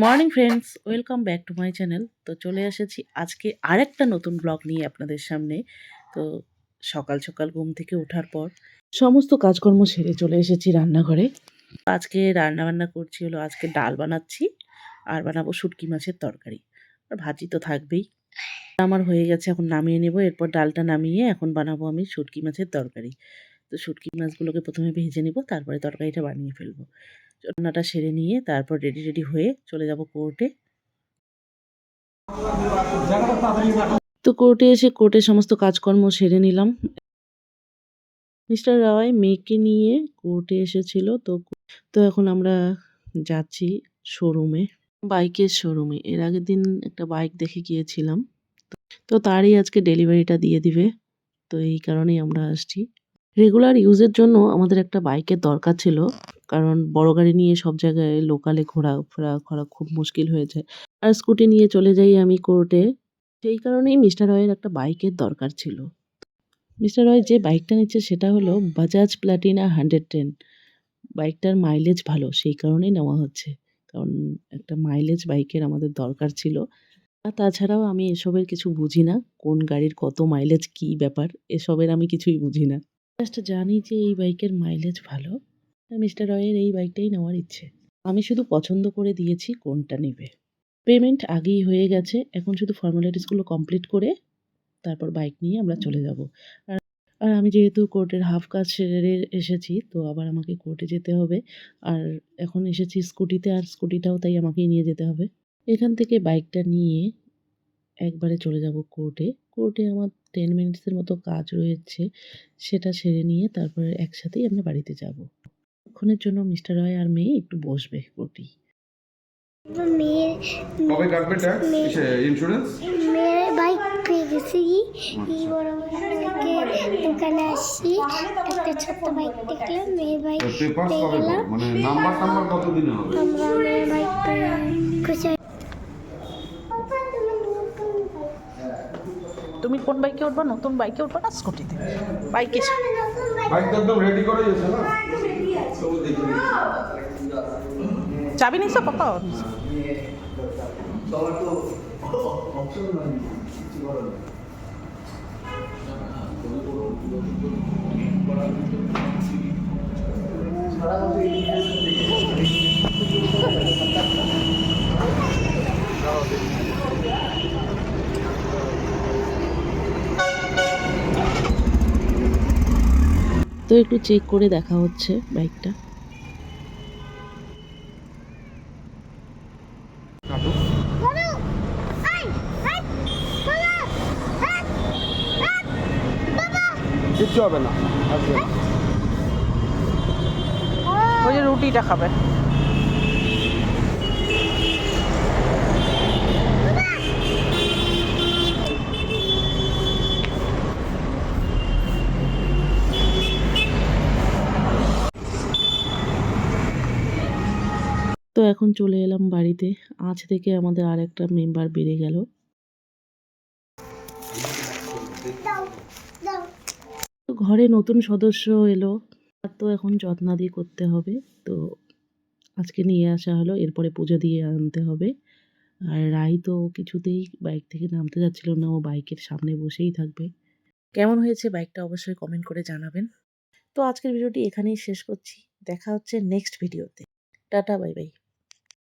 Morning friends, welcome back to my channel. তো চলে এসেছি আজকে আরেকটা নতুন ব্লগ নিয়ে আপনাদের সামনে। তো সকাল সকাল ঘুম থেকে ওঠার পর সমস্ত কাজকর্ম সেরে চলে এসেছি রান্নাঘরে। আজকে রান্নাবান্না করছি হলো, আজকে ডাল বানাচ্ছি আর বানাবো শুটকি মাছের তরকারি, আর ভাজি তো থাকবেই। আমার হয়ে গেছে, এখন নামিয়ে নেব। এরপর ডালটা নামিয়ে এখন বানাবো আমি শুটকি মাছের তরকারি। তো শুটকি মাছগুলোকে প্রথমে ভেজে নিব, তারপরে তরকারিটা বানিয়ে ফেলবো। রান্নাটা সেরে নিয়ে তারপর রেডি হয়ে চলে যাব কোর্টে। তো কোর্টে এসে কোর্টে সমস্ত কাজকর্ম সেরে নিলাম। মিস্টার রায় মেয়েকে নিয়ে কোর্টে এসেছিল। তো এখন আমরা যাচ্ছি শোরুমে, বাইকের শোরুমে। এর আগের দিন একটা বাইক দেখে গিয়েছিলাম, তো তারই আজকে ডেলিভারিটা দিয়ে দিবে। তো এই কারণেই আমরা আসছি। রেগুলার ইউজের জন্য আমাদের একটা বাইকের দরকার ছিল, কারণ বড় গাড়ি নিয়ে সব জায়গায় লোকালে ঘোরাফেরা করা খুব মুশকিল হয়ে যায়। আর স্কুটি নিয়ে চলে যাই আমি কোর্টে। সেই কারণেই মিস্টার রয়ের একটা বাইকের দরকার ছিল। মিস্টার রয় যে বাইকটা নিচ্ছে সেটা হলো বাজাজ প্লাটিনা 110। বাইকটার মাইলেজ ভালো, সেই কারণেই নেওয়া হচ্ছে। কারণ একটা মাইলেজ বাইকের আমাদের দরকার ছিল। আর তাছাড়াও আমি এসবের কিছু বুঝি না, কোন গাড়ির কত মাইলেজ কী ব্যাপার, এসবের আমি কিছুই বুঝি না। জাস্ট জানি যে এই বাইকের মাইলেজ ভালো। মিস্টার রয়ের এই বাইকটাই নেওয়ার ইচ্ছে। আমি শুধু পছন্দ করে দিয়েছি কোনটা নেবে। পেমেন্ট আগেই হয়ে গেছে, এখন শুধু ফর্মালিটিসগুলো কমপ্লিট করে তারপর বাইক নিয়ে আমরা চলে যাব। আর আমি যেহেতু কোর্টের হাফ কাজ সেরে এসেছি, তো আবার আমাকে কোর্টে যেতে হবে। আর এখন এসেছি স্কুটিতে, আর স্কুটিটাও তাই আমাকেই নিয়ে যেতে হবে। এখান থেকে বাইকটা নিয়ে একবারে চলে যাব কোর্টে। কোর্টে আমার 10 মিনিটসের মতো কাজ রয়েছে, সেটা সেরে নিয়ে তারপরে একসাথেই আমরা বাড়িতে যাব। কিছুক্ষণের জন্য মিস্টার রয় আর মেয়ে একটু বসবে কোর্টেই। কবে কাটবে ট্যাক্স ইন্স্যুরেন্স? মেয়ের বাইক পেয়ে গেছি, বড় দোকানে আসছি, একটা ছোট্ট বাইক দেখলাম, মেয়ের বাইক পেয়ে গেলাম। মানে নাম্বার কত দিনে হবে? আমরা মেয়ের বাইক পেয়ে খুশি। তুমি কোন বাইকে উঠবা? নতুন বাইকে উঠবা না স্কুটিতে? বাইকে বাইক একদম রেডি করাই আছে না? চাবি নিছো? পাপা তো একটু চেক করে দেখা হচ্ছে বাইকটা। কিচ্ছু হবে না, আসবে না। ওই যে রুটিটা খাবে। তো এখন চলে এলাম বাড়িতে। আজ থেকে আমাদের আর একটা মেম্বার বেড়ে গেল। তো ঘরে নতুন সদস্য এলো, আর তো এখন যত্নাদি করতে হবে। তো আজকে নিয়ে আসা হলো, এরপরে পুজো দিয়ে আনতে হবে। আর রাই তো কিছুতেই বাইক থেকে নামতে যাচ্ছিল না, ও বাইকের সামনে বসেই থাকবে। কেমন হয়েছে বাইকটা অবশ্যই কমেন্ট করে জানাবেন। তো আজকের ভিডিওটি এখানেই শেষ করছি, দেখা হচ্ছে নেক্সট ভিডিওতে। Tata, bye bye.